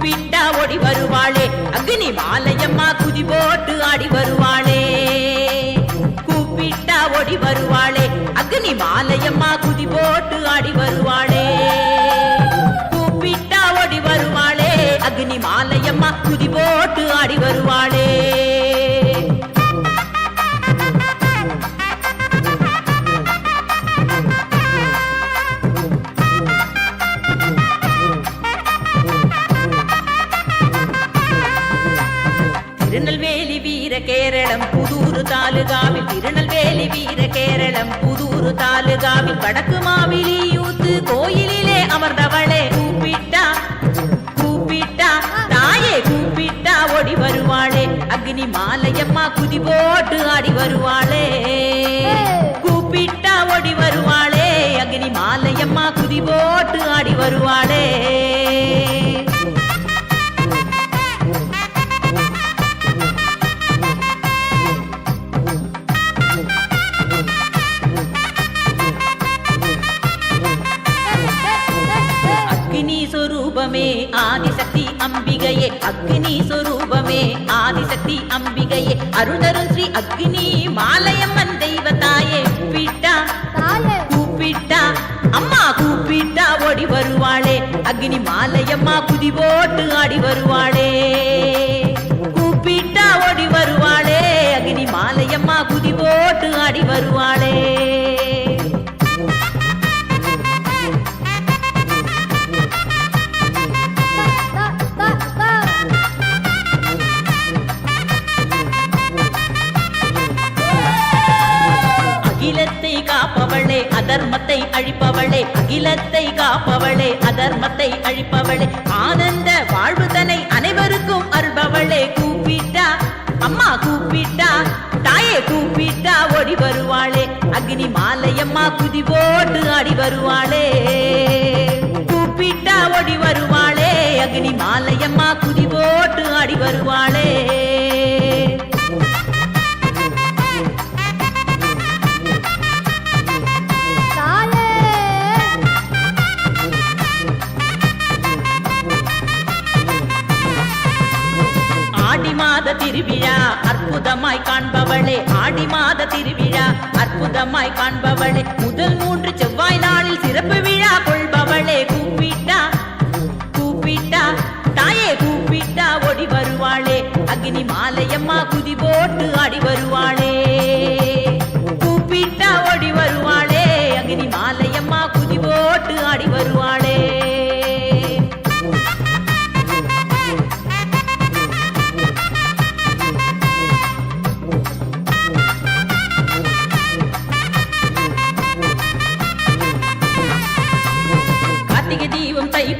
கூப்பிட்டா ஓடி வருவாளே அக்னி மாலையம்மா குதி போட்டு ஆடி வருவாளே கூப்பிட்டா ஓடி வருவாளே அக்னி மாலையம்மா குதி போட்டு ஆடி வருவாளே கூப்பிட்டா ஓடி வருவாளே அக்னி மாலையம்மா குதி போட்டு ஆடி வருவாளே திருநெல்வேலி வீர கேரளம் புதூர் தாலுகாவில் திருநெல்வேலி வீர கேரளம் புதூர் தாலுகாவில் வடக்கு மாவிலி யூத்து கோயிலிலே அமர்ந்தவளே கூப்பிட்டா கூப்பிட்டா தாயே கூப்பிட்டா ஓடி வருவாளே அக்னி மாலையம்மா குதி போட்டு ஆடி வருவாளே கூப்பிட்டா ஓடி வருவாளே அக்னி மாலையம்மா குதி போட்டு ஆடி வருவாளே ஆதிசக்தி அம்பிகையே அக்னி சொரூபமே ஆதிசக்தி அம்பிகையே அருள்தரும் ஸ்ரீ அக்னி மாலையம்மன் தெய்வத்தாயே கூப்பிட்டா கூப்பிட்டா அம்மா கூப்பிட்டா ஓடி வருவாளே அக்னி மாலையம்மா குதி போட்டு ஆடி வருவாளே கூப்பிட்டா ஓடி வருவாளே அக்னி மாலையம்மா குதி போட்டு ஆடி வருவாளே அகிலத்தை காப்பவளே அதர்மத்தை அழிப்பவளே அகிலத்தை காப்பவளே அதர்மத்தை அழிப்பவளே ஆனந்த வாழ்வுதனை அனைவருக்கும் அருள்பவளே கூப்பிட்டா அம்மா கூப்பிட்டா தாயே கூப்பிட்டா ஓடி வருவாளே அக்னி மாலையம்மா குதி போட்டு ஆடி வருவாளே கூப்பிட்டா ஓடி வருவாளே அக்னி மாலையம்மா குதி போட்டு ஆடி வருவாளே திருவிழா அற்புதமாய் காண்பவளே ஆடி மாத திருவிழா அற்புதமாய் காண்பவளே முதல் 3 செவ்வாய் நாளில் சிறப்பு விழா கொள்பவளே கூப்பிட்டா கூப்பிட்டா தாயே கூப்பிட்டா ஓடி வருவாளே அக்னி மாலையம்மா குதி போட்டு ஆடி வருவாளே கூப்பிட்டா ஓடி வருவாளே அக்னி மாலையம்மா குதி போட்டு ஆடி வருவாளே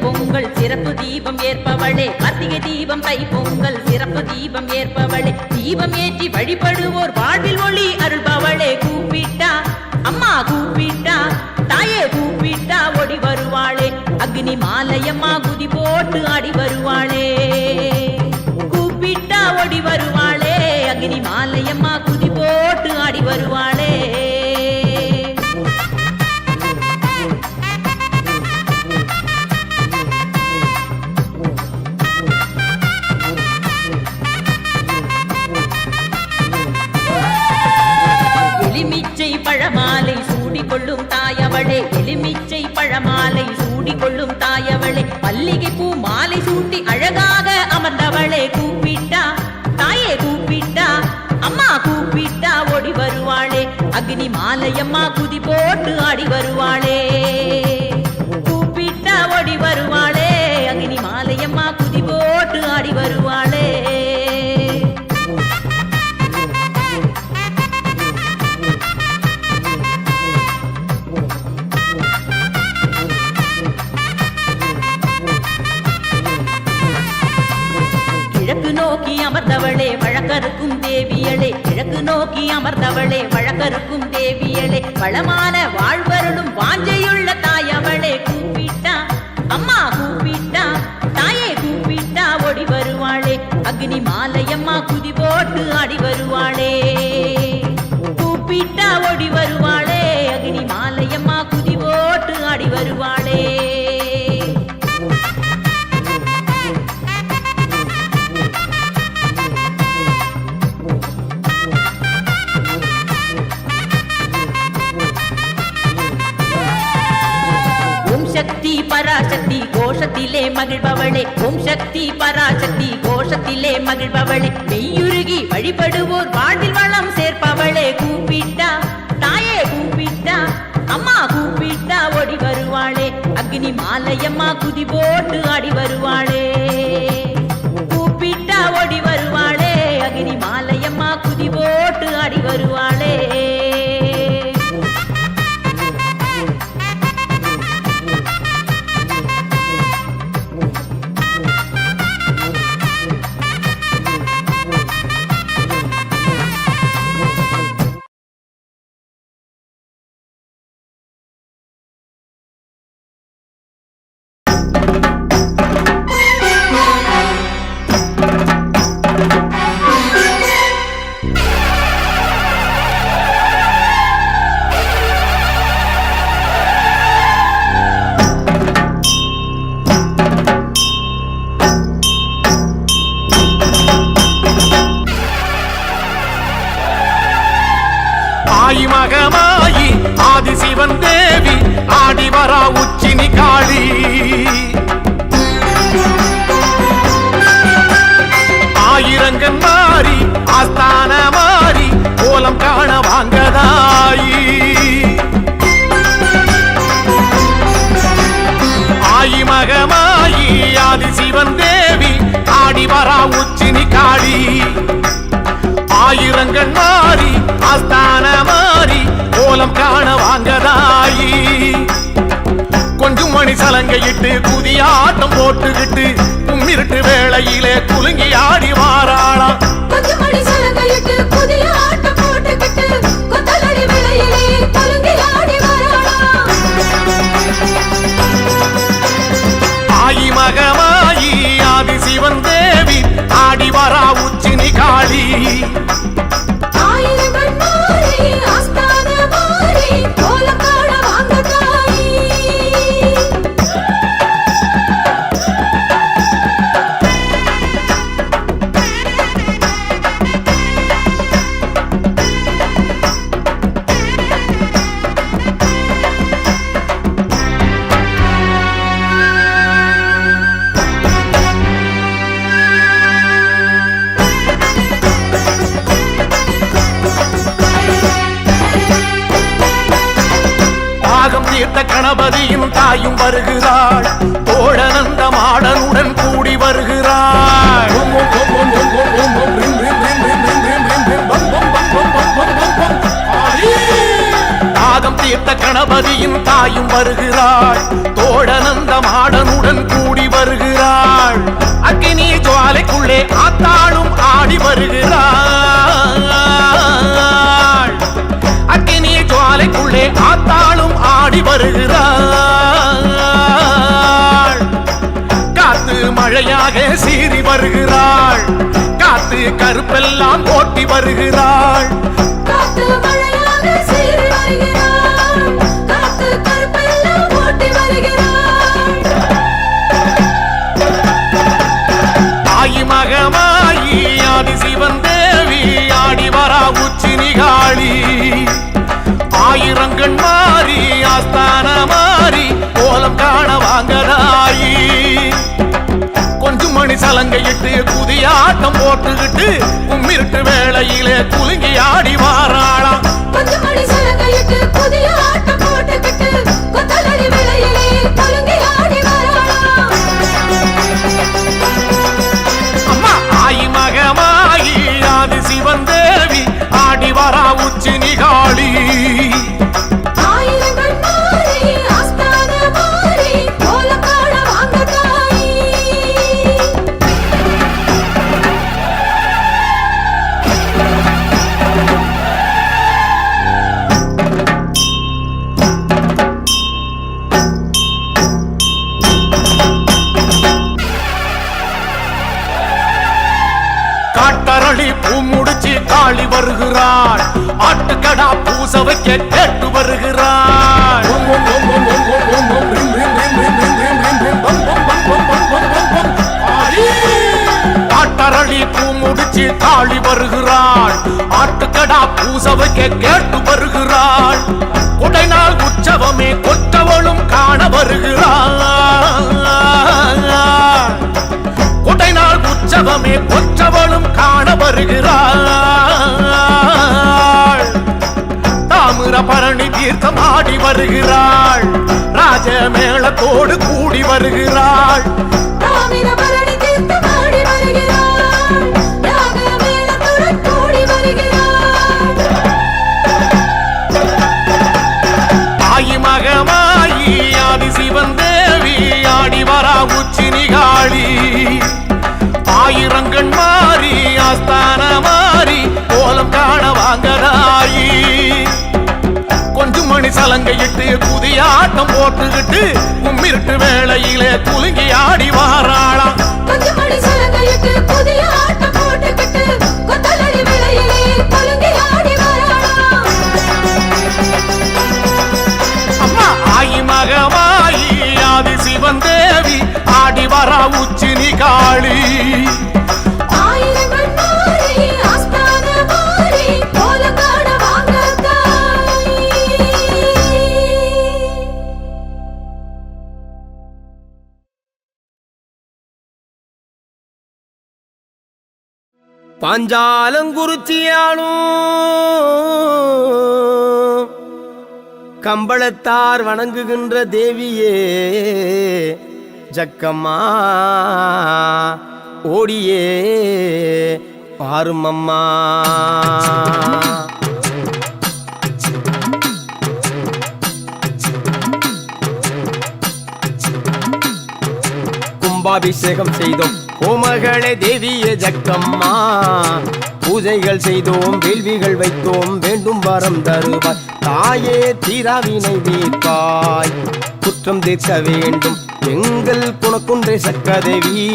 பொங்கல் சிறப்பு தீபம் ஏற்பவளே கார்த்திகை தீபம் தை பொங்கல் சிறப்பு தீபம் ஏற்பவளே தீபம் ஏற்றி வழிபடுவோர் வாழ்வில் ஒளி அருள்பவளே கூப்பிட்டா அம்மா கூப்பிட்டா தாயே கூப்பிட்டா ஓடி வருவாளே அக்னி மாலையம்மா குதி போட்டு ஆடி வருவாளே கூப்பிட்டா ஓடி வருவாளே அக்னி மாலையம்மா குதி போட்டு ஆடி வருவாளே பழமாலை சூடிக்கொள்ளும் தாயவளே எலுமிச்சை பழமாலை சூடிக்கொள்ளும் தாயவளே மல்லிகை பூ மாலை சூட்டி அழகாக அமர்ந்தவளே கூப்பிட்டா தாயே கூப்பிட்டா அம்மா கூப்பிட்டா ஓடி வருவாளே அக்னி மாலையம்மா குதி போட்டு ஆடி வருவாளே கூப்பிட்டா ஓடி வருவாளே அக்னி மாலையம்மா குதி போட்டு ஆடி வருவாளே நோக்கி அமர்ந்தவளே வழக்கருக்கும் தேவியளே கிழக்கு நோக்கி அமர்ந்தவளே வழக்கருக்கும் தேவியளே வளமான வாழ்வருளும் வாஞ்சையுள்ள தாயவளே கூப்பிட்டா அம்மா கூப்பிட்டா தாயே கூப்பிட்டா ஓடி வருவாளே அக்னி மாலையம்மா குதி போட்டு ஆடி வருவாளே கூப்பிட்டா ஓடி வருவாளே அக்னி மாலையம்மா குதி போட்டு ஆடி வருவாளே பராசக்தி கோஷத்திலே மகிழ்பவளே ஓம் சக்தி பராசக்தி கோஷத்திலே மகிழ்பவளே மெய்யுருகி வழிபடுவோர் வாழ்வில் வளம் சேர்ப்பவளே கூப்பிட்டா தாயே கூப்பிட்டா அம்மா கூப்பிட்டா ஓடி வருவாளே அக்னி மாலையம்மா குதி போட்டு ஆடி வருவாளே கூப்பிட்டா ஓடி வருவாளே அக்னி மாலையம்மா குதி போட்டு ஆடி வருவாளே மகமாயி ஆதிசிவன் தேவி ஆடிவரா உச்சினி காளி ஆயிரங்கன் மாறி ஆஸ்தான மாறி கோலம் காண வாங்கதாயி ஆயி மகமாயி ஆதிசிவன் தேவி ஆடிவரா உச்சினி காளி ஆயிரங்கன் மாறி ஆஸ்தான மாறி கோலம் காண வாங்கதாயி கொஞ்சம் மணி சலங்கையிட்டு புதியாட்டம் போட்டுக்கிட்டு கும்மிருட்டு வேளையிலே குலுங்கி ஆடி வாராளாம் கொஞ்சம் மணி சலங்கையிட்டு புதிய ஆட்டம் போட்டுக்கிட்டு கொத்தலடி வேளையிலே குலுங்கி ஆடி வாராளாம் ஆயி மகமாயி ஆதிசிவன் தேவி ஆடி வரா உச்சினி காளி ஆயிரங்கன் மாறி ஆஸ்தான மாறி கோலம் காண வாங்கதாயி தீர்த்த கணபதியின் தாயும் வருகிறாள் தோழனந்த மாடனுடன் கூடி வருகிறாள் தாகம் தீர்த்த கணபதியின் தாயும் வருகிறாள் தோழனந்த மாடனுடன் கூடி வருகிறாள் அக்கினி ஜுவாலைக்குள்ளே ஆத்தாளும் ஆடி வருகிறாள் அக்கினி ஜுவாலைக்குள்ளே ஆத்தாளும் ஆடி வருகிறாள் காத்து மழையாக சீறி வருகிறாள் காத்து கருப்பெல்லாம் ஓட்டி வருகிறாள் காத்து மழையாக சீறி வருகிறாள் காத்து கருப்பெல்லாம் ஓட்டி வருகிறாள் தாயி மகமாயி ஆதிசிவன் தேவி ஆடி வரா உச்சினி காளி ஆயிரங்கன் மாறி ஆஸ்தான மாறி கோலம் காண வாங்கதாயி கொஞ்சம் மணி சலங்கையிட்டு புதிய ஆட்டம் போட்டுக்கிட்டு கும்மிருட்டு வேளையிலே குலுங்கி ஆடி வாராளாம் கொஞ்சம் மணி சலங்கையிட்டு புதிய ஆட்டம் போட்டுக்கிட்டு கொத்தலடி வேளையிலே குலுங்கி ஆடி வாராளாம் அம்மா ஆயி மகமாயி ஆதிசிவன் தேவி ஆடி வரா உச்சினி காளி ஆயிரங்கன் மாறி ஆஸ்தான மாறி கோலம் காண வாங்கதாயி காட்டரளி பூ முடிச்சு காளி வருகிறாள் ஆட்டுக்கடா பூச வைக்க கேட்டு வருகிறாள் காட்டரளி பூ முடிச்சு காளி வருகிறாள் ஆட்டுக்கடா பூச வைக்க கேட்டு வருகிறாள் கொடைநாள் உற்சவமே கொற்றவளும் காண வருகிறாள் வருகிறாள் தாமிர பரணி தீர்த்தம் ஆடி வருகிறாள் ராஜ மேளத்தோடு கூடி வருகிறாள் தாமிரபரணி தீர்த்தமாடி வருகிறாள் ராக மேளத்துடன் கூடி வருகிறாள் ஆயி மகமாயி ஆதி சிவன் தேவி ஆடி வரா உச்சி நிகாளி ஆயிரங்கண் மாறி ஆஸ்தான மாறி கோலம் காண வாங்கதாயி கொஞ்சம் மணி சலங்கையிட்டு புதியாட்டம் போட்டுக்கிட்டு கும்மிருட்டு வேளையிலே குலுங்கி ஆடி வாராளாம் கொஞ்சம் மணி சலங்கையிட்டு புதிய ஆட்டம் போட்டுக்கிட்டு கொத்தலடி விளையிலே குலுங்கி ஆடி வராளாம் அம்மா ஆயி மகமாயி ஆதி சிவன் தேவி ஆடி வரா உச்சி நிகாளி ஆயிரங்கள் மாறி ஆஸ்தான மாறி கோலம் காண வாங்க தாய் பாஞ்சாலங்குறிச்சியாளும் கம்பளத்தார் வணங்குகின்ற தேவியே ஜக்கம்மா ஓடியே பாருமம்மா கும்பாபிஷேகம் செய்தோம் கோமகளே தேவியே ஜக்கம்மா பூஜைகள் செய்தோம் வேள்விகள் வைத்தோம் வேண்டும் வரம் தருவாய் தாயே தீராவினை தீர்ப்பாய் குற்றம் தீர்க்க வேண்டும் எங்கள் குணக்குன்றை சக்கதேவி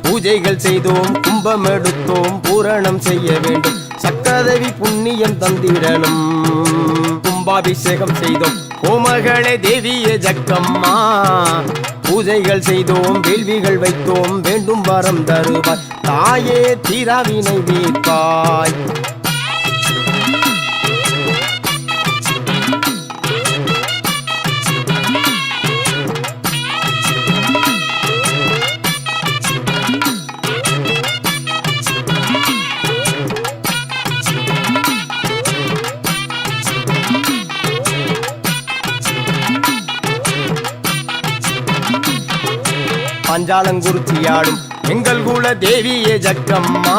பூஜைகள் செய்தோம் கும்பம் எடுத்தோம் பூரணம் செய்ய வேண்டும் சக்கதேவி புண்ணியம் தந்திடணும் கும்பாபிஷேகம் செய்தோம் கோமகளே தேவியே ஜக்கம்மா பூஜைகள் செய்தோம் வேள்விகள் வைத்தோம் வேண்டும் வரம் தருவாய் தாயே தீராவினை தீர்ப்பாய் பஞ்சாலங்குறிச்சியாடும் எங்கள் குல தேவியே ஜக்கம்மா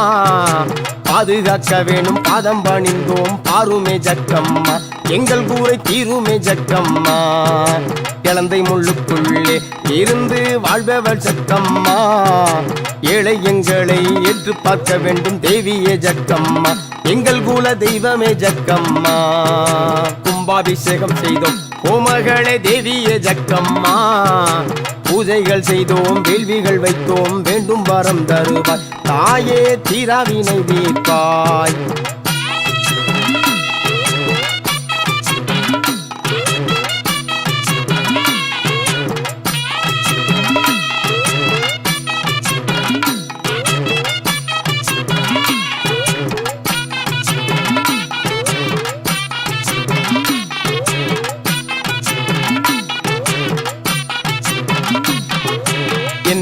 பாதுகாக்க வேணும் பாதம் பணிந்தோம் பாருமே ஜக்கம்மா எங்கள் கூரை தீருமே ஜக்கம்மா இளந்தை முள்ளுக்குள்ளே இருந்து வாழ்பவள் ஜக்கம்மா ஏழை எங்களை ஏற்று பார்க்க வேண்டும் தேவியே ஜக்கம்மா எங்கள் குல தெய்வமே ஜக்கம்மா கும்பாபிஷேகம் செய்தோம் கோமகளே தேவியே ஜக்கம்மா பூஜைகள் செய்தோம் வேள்விகள் வைத்தோம் வேண்டும் வரம் தருவாய் தாயே தீராவினை தீர்ப்பாய்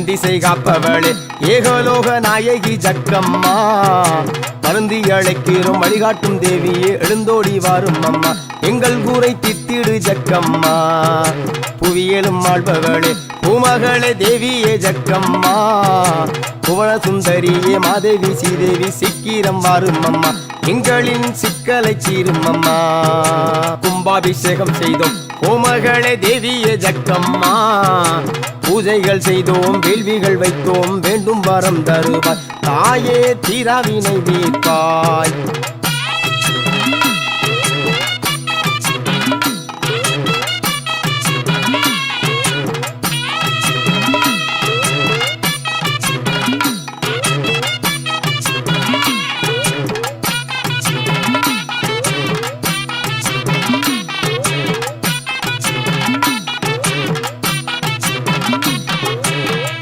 திசை காப்பவளே ஏகலோக நாயகி ஜக்கம்மா மருந்தி அழைக்கிறோம் வழிகாட்டும் தேவியே எழுந்தோடி வாரும் அம்மா எங்கள் கூரை தித்திடு ஜக்கம்மா புவியலும் ஆள்பவளே பூமகளே தேவியே ஜக்கம்மா புவன சுந்தரியே மாதேவி ஸ்ரீதேவி சீக்கிரம் வாரும் அம்மா எங்களின் சிக்கலை சீரும் அம்மா கும்பாபிஷேகம் செய்தோம் கோமகளே தேவியே ஜக்கம்மா பூஜைகள் செய்தோம் வேள்விகள் வைத்தோம் வேண்டும் வரம் தருவாய் தாயே தீராவினை தீர்ப்பாய்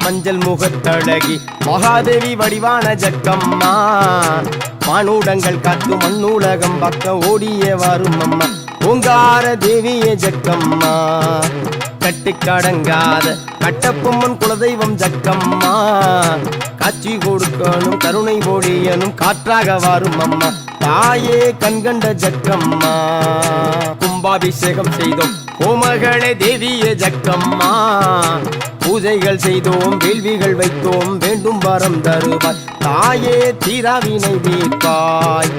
மஞ்சள் முகத்தழகி மகாதேவி வடிவான ஜக்கம்மா மானூடங்கள் காத்து மண்ணூலகம் பக்க ஓடிய வரும் அம்மா ஓங்கார தேவியே ஜக்கம்மா கட்டுக்கடங்காத கட்டப்பொம்மன் குலதெய்வம் ஜக்கம்மா காட்சி கொடுக்கணும் கருணை பொழியனும் காற்றாக வாரும் அம்மா தாயே கண்கண்ட ஜக்கம்மா கும்பாபிஷேகம் செய்தோம் கோமகளே தேவியே ஜக்கம்மா பூஜைகள் செய்தோம் வேள்விகள் வைத்தோம் வேண்டும் வரம் தருவாய் தாயே தீராவினை தீர்ப்பாய்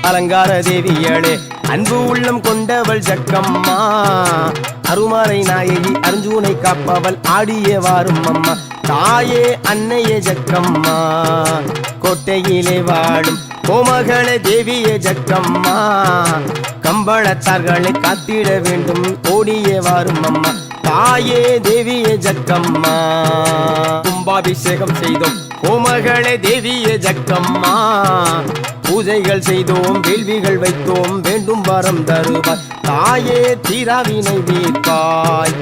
அலங்கார தேவியளே அன்பு உள்ளம் கொண்டவள் ஜக்கம்மா அருமறை நாயகி அருஞ்சூனை காப்பவள் ஆடிய வாரும் அம்மா தாயே அன்னையே ஜக்கம்மா கோட்டையிலே வாழும் கோமகளே தேவியே ஜக்கம்மா கம்பளத்தார்களை காத்திட வேண்டும் ஓடியே வாரும் அம்மா தாயே தேவியே ஜக்கம்மா கும்பாபிஷேகம் செய்தோம் கோமகளே தேவியே ஜக்கம்மா பூஜைகள் செய்தோம் வேள்விகள் வைத்தோம் வேண்டும் வரம் தருவாய் தாயே தீராவினை தீர்ப்பாய்